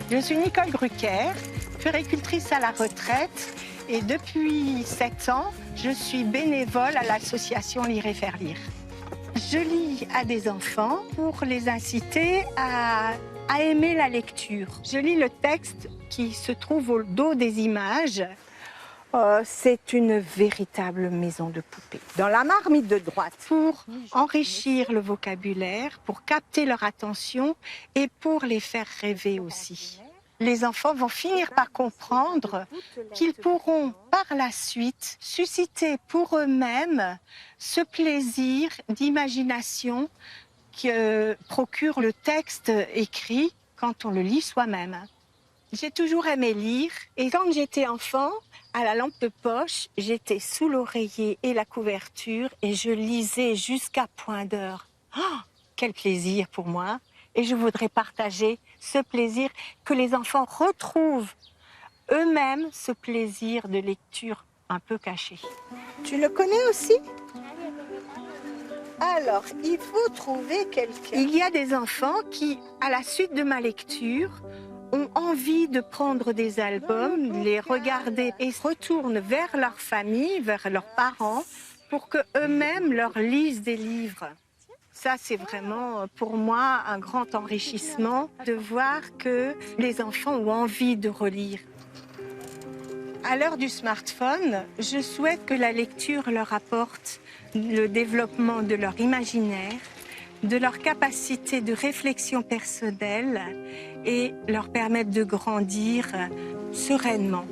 Je suis Nicole Grucker, puéricultrice à la retraite et depuis 7 ans, je suis bénévole à l'association Lire et faire lire. Je lis à des enfants pour les inciter à aimer la lecture. Je lis le texte qui se trouve au dos des images. C'est une véritable maison de poupées. Dans la marmite de droite, pour enrichir le vocabulaire, pour capter leur attention et pour les faire rêver aussi. Les enfants vont finir par comprendre qu'ils pourront par la suite susciter pour eux-mêmes ce plaisir d'imagination que procure le texte écrit quand on le lit soi-même. J'ai toujours aimé lire et quand j'étais enfant, à la lampe de poche, j'étais sous l'oreiller et la couverture et je lisais jusqu'à point d'heure. Oh, quel plaisir pour moi! Et je voudrais partager ce plaisir, que les enfants retrouvent eux-mêmes ce plaisir de lecture un peu caché. Tu le connais aussi ? Alors, il faut trouver quelqu'un. Il y a des enfants qui, à la suite de ma lecture, ont envie de prendre des albums, les regarder et se retournent vers leur famille, vers leurs parents, pour qu'eux-mêmes leur lisent des livres. Ça, c'est vraiment pour moi un grand enrichissement de voir que les enfants ont envie de relire. À l'heure du smartphone, je souhaite que la lecture leur apporte le développement de leur imaginaire, de leur capacité de réflexion personnelle et leur permettre de grandir sereinement.